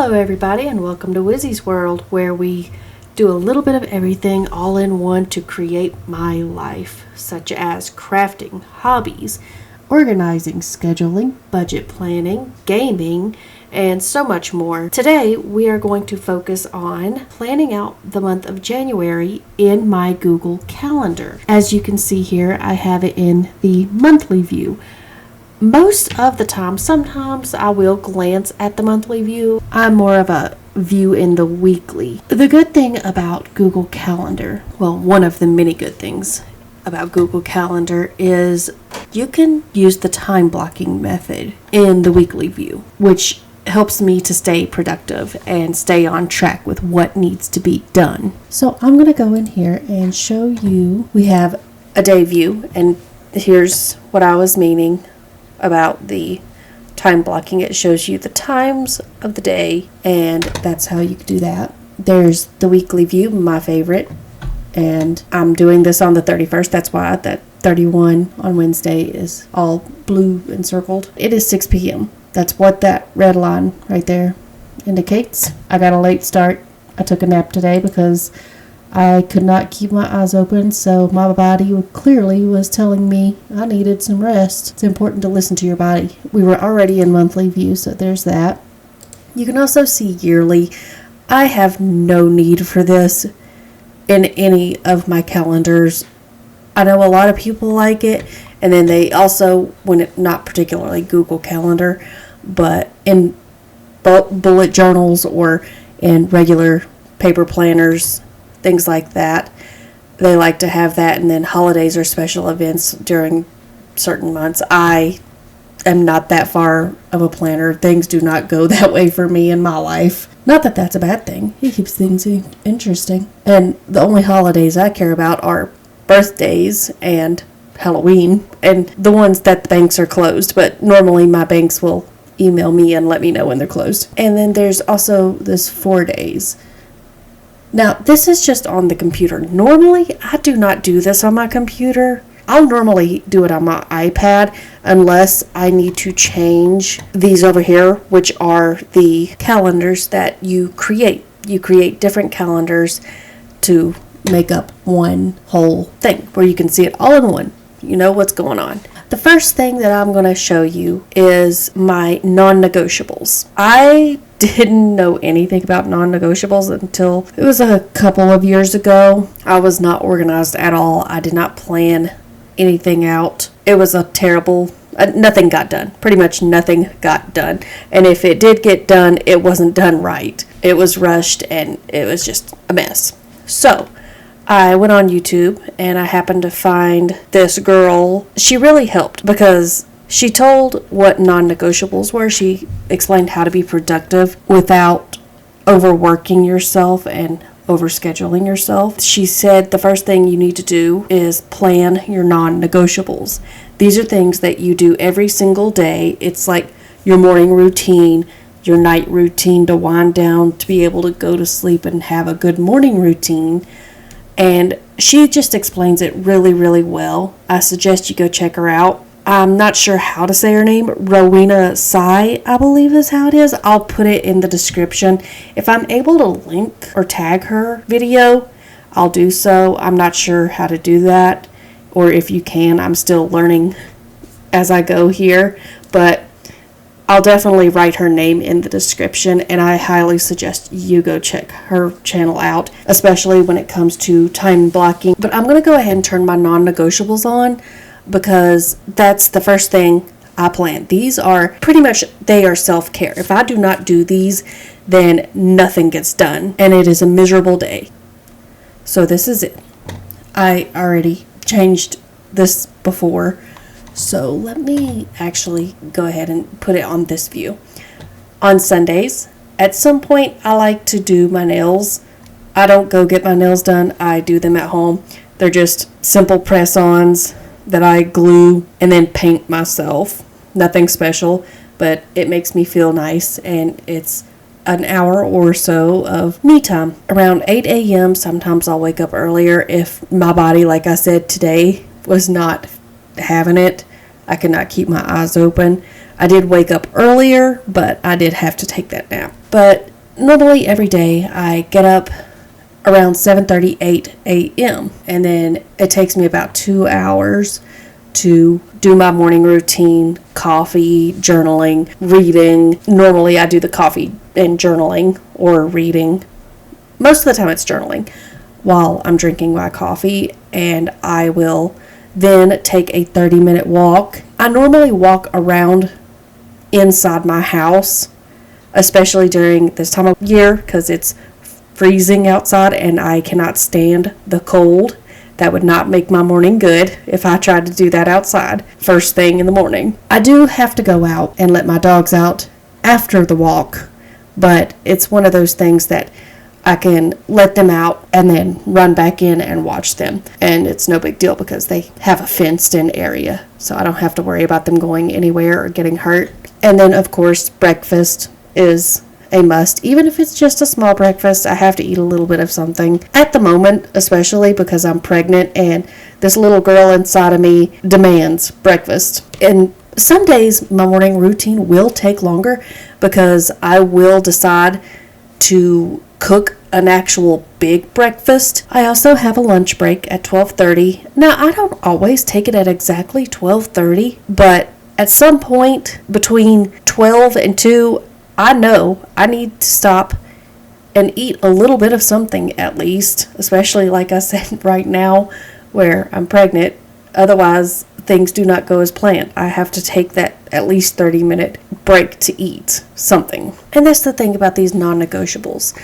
Hello everybody and welcome to Wizzy's World, where we do a little bit of everything all in one to create my life, such as crafting, hobbies, organizing, scheduling, budget planning, gaming, and so much more. Today we are going to focus on planning out the month of January in my Google Calendar. As you can see here, I have it in the monthly view. Most of the time, sometimes I will glance at the monthly view. I'm more of a view in the weekly. The good thing about Google Calendar, well, one of the many good things about Google Calendar is you can use the time blocking method in the weekly view, which helps me to stay productive and stay on track with what needs to be done. So I'm going to go in here and show you, we have a day view, and here's what I was meaning about the time blocking. It shows you the times of the day, and that's how you do that. There's the weekly view, my favorite, and I'm doing this on the 31st. That's why that 31 on Wednesday is all blue and circled. It is 6 p.m. That's what that red line right there indicates. I got a late start. I took a nap today because I could not keep my eyes open, so my body clearly was telling me I needed some rest. It's important to listen to your body. We were already in monthly view, so there's that. You can also see yearly. I have no need for this in any of my calendars. I know a lot of people like it, and then they also, when it not particularly Google Calendar, but in bullet journals or in regular paper planners, things like that, they like to have that. And then holidays or special events during certain months. I am not that far of a planner. Things do not go that way for me in my life. Not that that's a bad thing. It keeps things interesting. And the only holidays I care about are birthdays and Halloween, and the ones that the banks are closed. But normally my banks will email me and let me know when they're closed. And then there's also this 4 days. Now, this is just on the computer. Normally, I do not do this on my computer. I'll normally do it on my iPad unless I need to change these over here, which are the calendars that you create. You create different calendars to make up one whole thing where you can see it all in one. You know what's going on. The first thing that I'm going to show you is my non-negotiables. I didn't know anything about non-negotiables until it was a couple of years ago. I was not organized at all. I did not plan anything out. It was a terrible, nothing got done. Pretty much nothing got done. And if it did get done, it wasn't done right. It was rushed and it was just a mess. So I went on YouTube and I happened to find this girl. She really helped because she told what non-negotiables were. She explained how to be productive without overworking yourself and overscheduling yourself. She said the first thing you need to do is plan your non-negotiables. These are things that you do every single day. It's like your morning routine, your night routine to wind down, to be able to go to sleep and have a good morning routine. And she just explains it really, really well. I suggest you go check her out. I'm not sure how to say her name. Rowena Tsai, I believe is how it is. I'll put it in the description. If I'm able to link or tag her video, I'll do so. I'm not sure how to do that. Or if you can, I'm still learning as I go here. But I'll definitely write her name in the description, and I highly suggest you go check her channel out, especially when it comes to time blocking. But I'm going to go ahead and turn my non-negotiables on because that's the first thing I plan. These are pretty much, they are self-care. If I do not do these, then nothing gets done, and it is a miserable day. So this is it. I already changed this before. So let me actually go ahead and put it on this view. On Sundays, at some point, I like to do my nails. I don't go get my nails done. I do them at home. They're just simple press-ons that I glue and then paint myself. Nothing special, but it makes me feel nice, and it's an hour or so of me time. Around 8 a.m., sometimes I'll wake up earlier if my body, like I said today, was not having it. I could not keep my eyes open. I did wake up earlier, but I did have to take that nap. But normally every day I get up around 7:38 a.m. and then it takes me about 2 hours to do my morning routine, coffee, journaling, reading. Normally I do the coffee and journaling or reading. Most of the time it's journaling while I'm drinking my coffee, and I will then take a 30-minute walk. I normally walk around inside my house, especially during this time of year because it's freezing outside and I cannot stand the cold. That would not make my morning good if I tried to do that outside first thing in the morning. I do have to go out and let my dogs out after the walk, but it's one of those things that I can let them out and then run back in and watch them. And it's no big deal because they have a fenced in area, so I don't have to worry about them going anywhere or getting hurt. And then, of course, breakfast is a must. Even if it's just a small breakfast, I have to eat a little bit of something. At the moment, especially because I'm pregnant and this little girl inside of me demands breakfast. And some days my morning routine will take longer because I will decide to cook an actual big breakfast. I also have a lunch break at 12:30. Now, I don't always take it at exactly 12:30, but at some point between 12 and 2, I know I need to stop and eat a little bit of something at least, especially like I said right now where I'm pregnant. Otherwise, things do not go as planned. I have to take that at least 30-minute break to eat something. And that's the thing about these non-negotiables.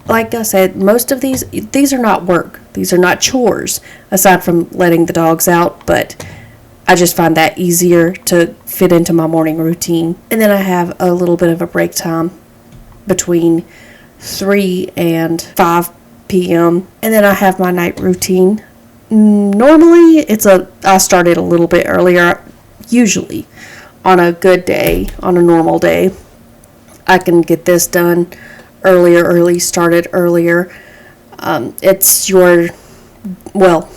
Like I said, most of these are not work. These are not chores, aside from letting the dogs out, but I just find that easier to fit into my morning routine. And then I have a little bit of a break time between 3 and 5 p.m. And then I have my night routine. Normally, I start it a little bit earlier. Usually, on a good day, on a normal day, I can get this done started earlier.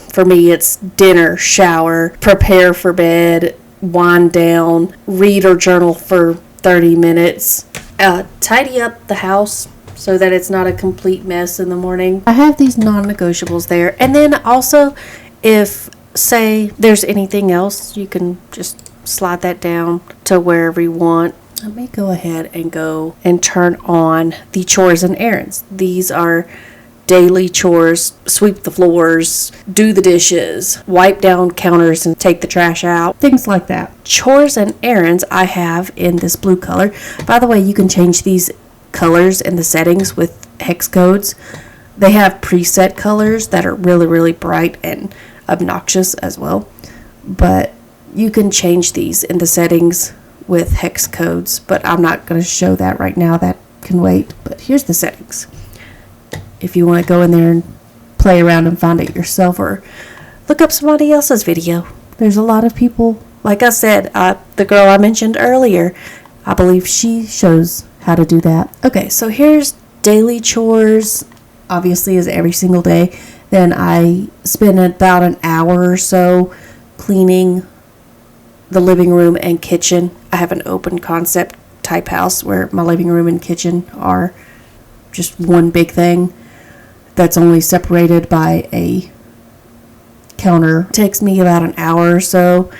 For me, it's dinner, shower, prepare for bed, wind down, read or journal for 30 minutes, tidy up the house so that it's not a complete mess in the morning. I have these non-negotiables there. And then also, if, say, there's anything else, you can just slide that down to wherever you want. Let me go ahead and go and turn on the chores and errands. These are daily chores: sweep the floors, do the dishes, wipe down counters and take the trash out, things like that. Chores and errands I have in this blue color. By the way, you can change these colors in the settings with hex codes. They have preset colors that are really, really bright and obnoxious as well, but you can change these in the settings with hex codes, but I'm not going to show that right now. That can wait. But here's the settings if you want to go in there and play around and find it yourself, or look up somebody else's video. There's a lot of people, like I said, the girl I mentioned earlier, I believe she shows how to do that. Okay, so here's daily chores, obviously is every single day. Then I spend about an hour or so cleaning the living room and kitchen. I have an open concept type house where my living room and kitchen are just one big thing that's only separated by a counter. It takes me about an hour or so.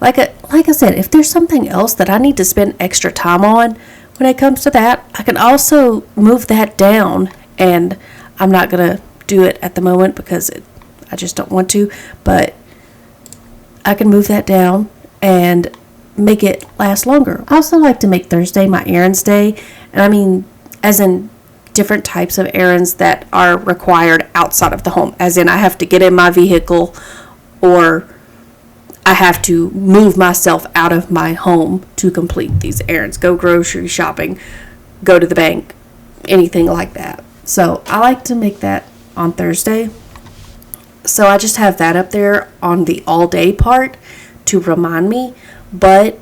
Like I said, if there's something else that I need to spend extra time on when it comes to that, I can also move that down, and I'm not going to do it at the moment because I just don't want to, but I can move that down and make it last longer. I also like to make Thursday my errands day, and I mean as in different types of errands that are required outside of the home, as in I have to get in my vehicle or I have to move myself out of my home to complete these errands, go grocery shopping, go to the bank, anything like that. So I like to make that on Thursday. So I just have that up there on the all day part to remind me. But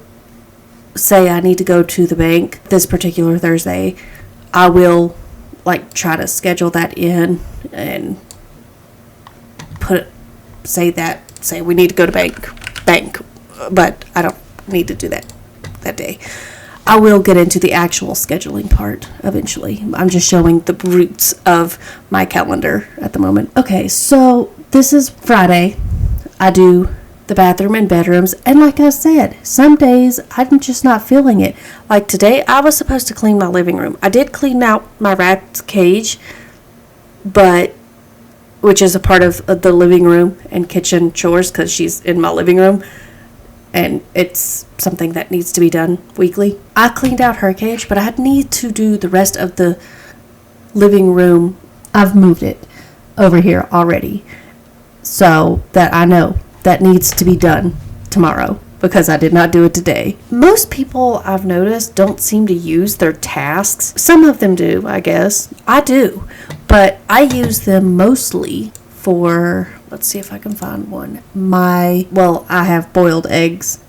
say I need to go to the bank this particular Thursday, I will try to schedule that in and say we need to go to bank, but I don't need to do that that day. I will get into the actual scheduling part eventually. I'm just showing the roots of my calendar at the moment. Okay, so this is Friday. I do the bathroom and bedrooms, and like I said, some days I'm just not feeling it. Like today, I was supposed to clean my living room. I did clean out my rat's cage, which is a part of the living room and kitchen chores because she's in my living room. And it's something that needs to be done weekly. I cleaned out her cage, but I need to do the rest of the living room. I've moved it over here already, so that I know that needs to be done tomorrow because I did not do it today. Most people I've noticed don't seem to use their tasks. Some of them do, I guess. I do, but I use them mostly for, let's see if I can find one. I have boiled eggs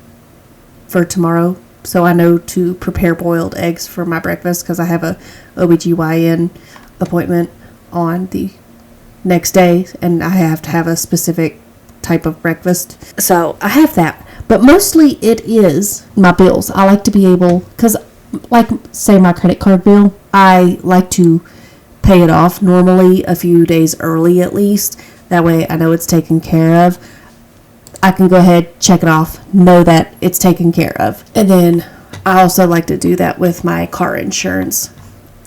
for tomorrow, so I know to prepare boiled eggs for my breakfast because I have a OBGYN appointment on the next day, and I have to have a specific type of breakfast. So I have that, but mostly it is my bills. I like to be able, because like say my credit card bill, I like to pay it off normally a few days early at least. That way I know it's taken care of. I can go ahead, check it off, know that it's taken care of. And then I also like to do that with my car insurance.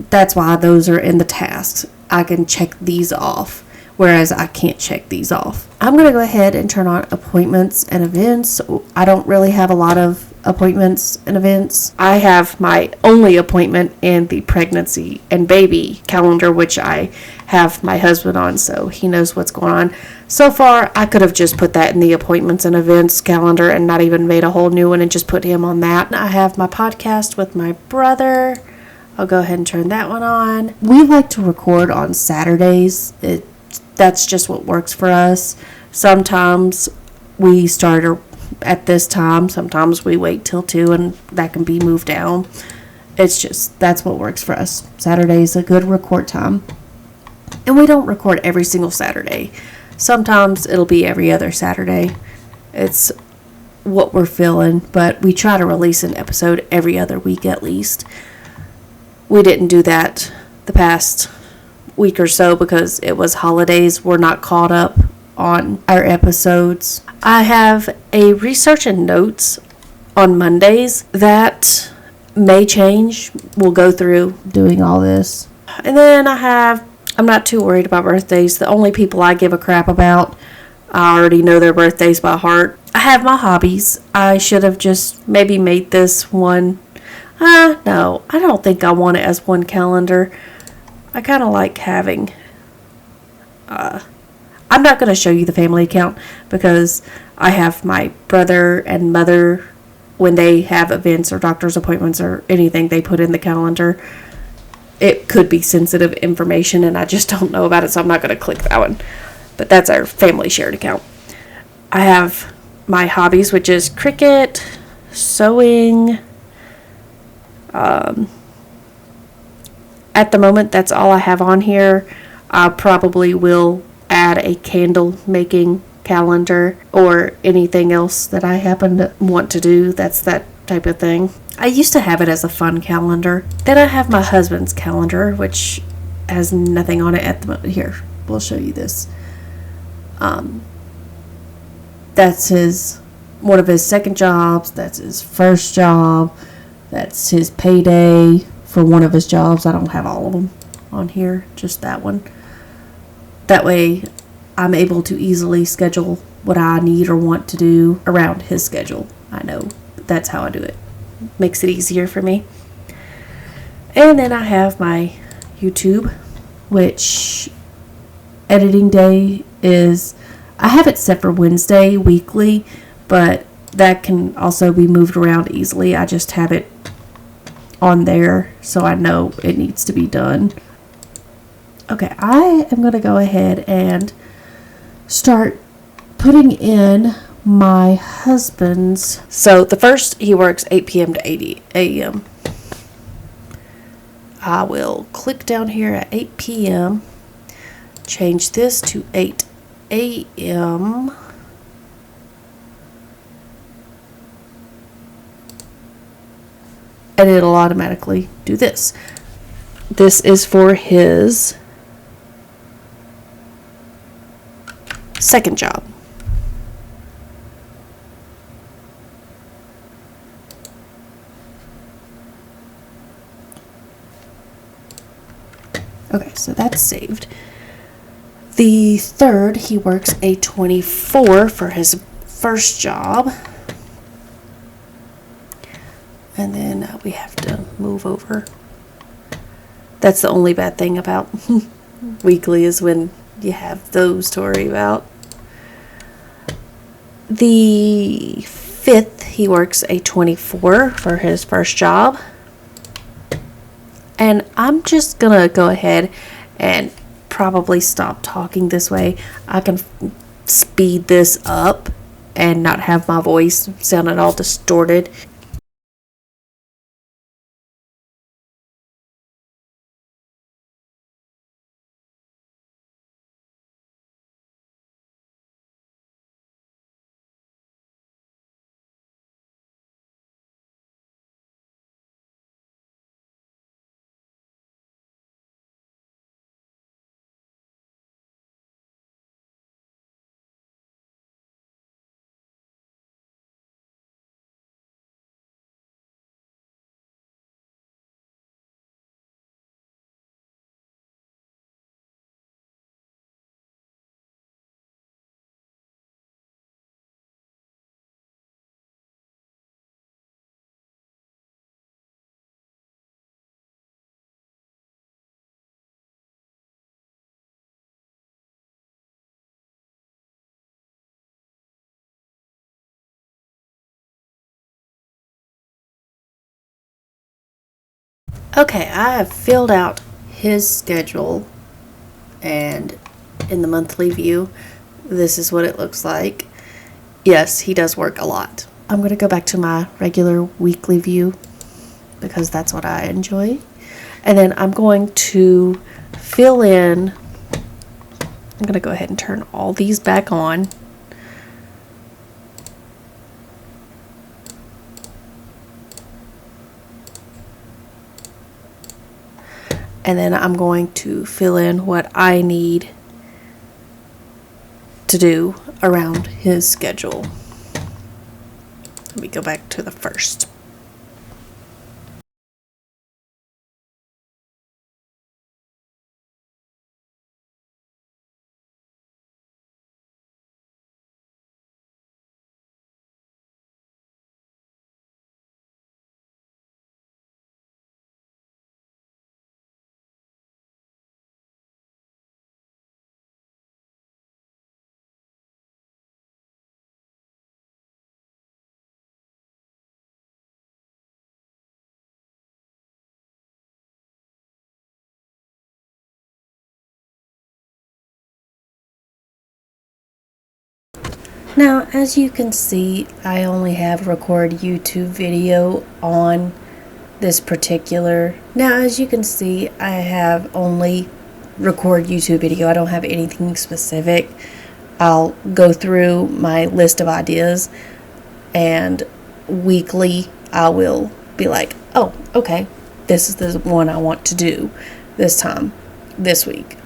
That's why those are in the tasks. I can check these off, whereas I can't check these off. I'm going to go ahead and turn on appointments and events. I don't really have a lot of appointments and events. I have my only appointment in the pregnancy and baby calendar, which I have my husband on, so he knows what's going on. So far, I could have just put that in the appointments and events calendar and not even made a whole new one and just put him on that. I have my podcast with my brother. I'll go ahead and turn that one on. We like to record on Saturdays. That's just what works for us. Sometimes we start at this time. Sometimes we wait till 2 and that can be moved down. It's just, that's what works for us. Saturday is a good record time. And we don't record every single Saturday. Sometimes it'll be every other Saturday. It's what we're feeling, but we try to release an episode every other week at least. We didn't do that the past week or so because it was holidays. We're not caught up on our episodes. I have a research and notes on Mondays that may change. We'll go through doing all this. And then I'm not too worried about birthdays. The only people I give a crap about, I already know their birthdays by heart. I have my hobbies. I should have just maybe made this one. No, I don't think I want it as one calendar. I kind of like having, I'm not going to show you the family account because I have my brother and mother, when they have events or doctor's appointments or anything they put in the calendar, it could be sensitive information and I just don't know about it, so I'm not going to click that one. But that's our family shared account. I have my hobbies, which is cricket, sewing. At the moment, that's all I have on here. I probably will add a candle making calendar or anything else that I happen to want to do. That's that type of thing. I used to have it as a fun calendar. Then I have my husband's calendar, which has nothing on it at the moment. Here, we'll show you this. That's one of his second jobs. That's his first job. That's his payday for one of his jobs. I don't have all of them on here, just that one. That way, I'm able to easily schedule what I need or want to do around his schedule. I know that's how I do it. Makes it easier for me. And then I have my YouTube, which editing day is, I have it set for Wednesday weekly, but that can also be moved around easily. I just have it on there so I know it needs to be done. Okay, I am going to go ahead and start putting in my husband's. So the first, he works 8 p.m. to 8 a.m. I will click down here at 8 p.m. Change this to 8 a.m. and it'll automatically do this. This is for his second job. Okay, so that's saved. The third, he works a 24 for his first job. And then we have to move over. That's the only bad thing about weekly, is when you have those to worry about. The fifth, he works a 24 for his first job. And I'm just gonna go ahead and probably stop talking this way. I can speed this up and not have my voice sounding all distorted. Okay, I have filled out his schedule, and in the monthly view, this is what it looks like. Yes, he does work a lot. I'm going to go back to my regular weekly view because that's what I enjoy. And then I'm going to fill in. I'm going to go ahead and turn all these back on. And then I'm going to fill in what I need to do around his schedule. Let me go back to the first. Now, as you can see, I only have record YouTube video on this particular. Now, as you can see, I have only record YouTube video. I don't have anything specific. I'll go through my list of ideas, and weekly I will be like, oh, okay, this is the one I want to do this time, this week.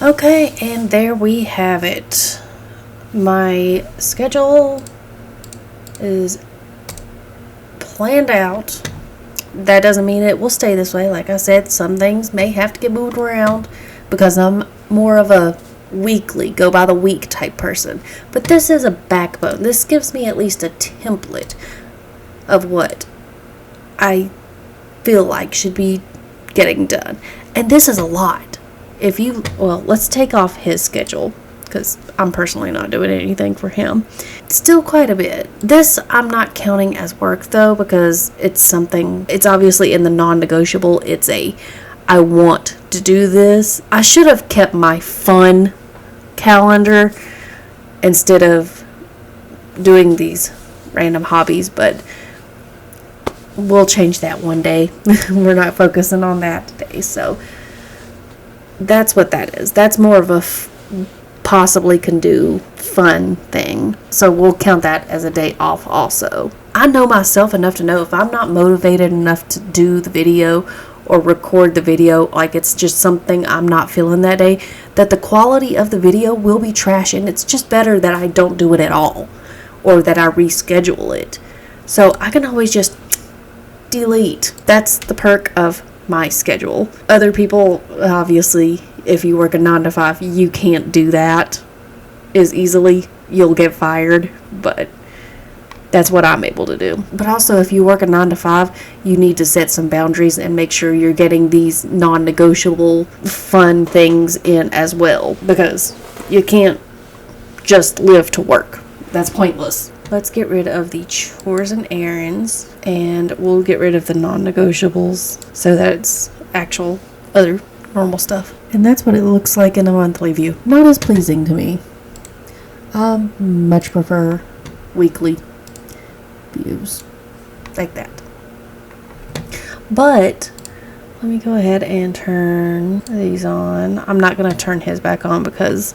Okay, and there we have it. My schedule is planned out. That doesn't mean it will stay this way. Like I said, some things may have to get moved around because I'm more of a weekly, go by the week type person. But this is a backbone. This gives me at least a template of what I feel like should be getting done. And this is a lot. Let's take off his schedule because I'm personally not doing anything for him. Still quite a bit. This I'm not counting as work though, because it's obviously in the non-negotiable. I want to do this. I should have kept my fun calendar instead of doing these random hobbies, but we'll change that one day. We're not focusing on that today. So that's what that is. That's more of a possibly can do fun thing. So we'll count that as a day off also. I know myself enough to know if I'm not motivated enough to do the video or record the video, like it's just something I'm not feeling that day, that the quality of the video will be trash, and it's just better that I don't do it at all or that I reschedule it. So I can always just delete. That's the perk of my schedule. Other people, obviously, if you work a 9 to 5, you can't do that as easily. You'll get fired, but that's what I'm able to do. But also, if you work a 9 to 5, you need to set some boundaries and make sure you're getting these non-negotiable fun things in as well, because you can't just live to work. That's pointless. Let's get rid of the chores and errands, and we'll get rid of the non-negotiables so that it's actual other normal stuff. And that's what it looks like in a monthly view. Not as pleasing to me. I much prefer weekly views like that. But let me go ahead and turn these on. I'm not going to turn his back on because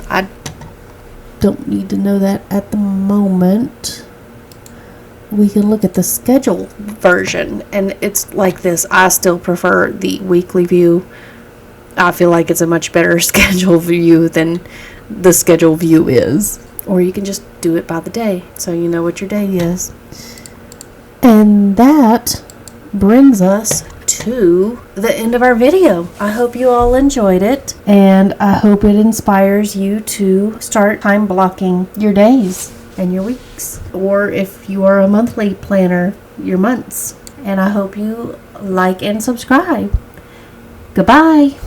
I don't need to know that at the moment. We can look at the schedule version, and it's like this. I still prefer the weekly view. I feel like it's a much better schedule view than the schedule view is. Or you can just do it by the day, so you know what your day is. And that brings us to the end of our video. I hope you all enjoyed it, and I hope it inspires you to start time blocking your days and your weeks, or if you are a monthly planner, your months. And I hope you like and subscribe. Goodbye.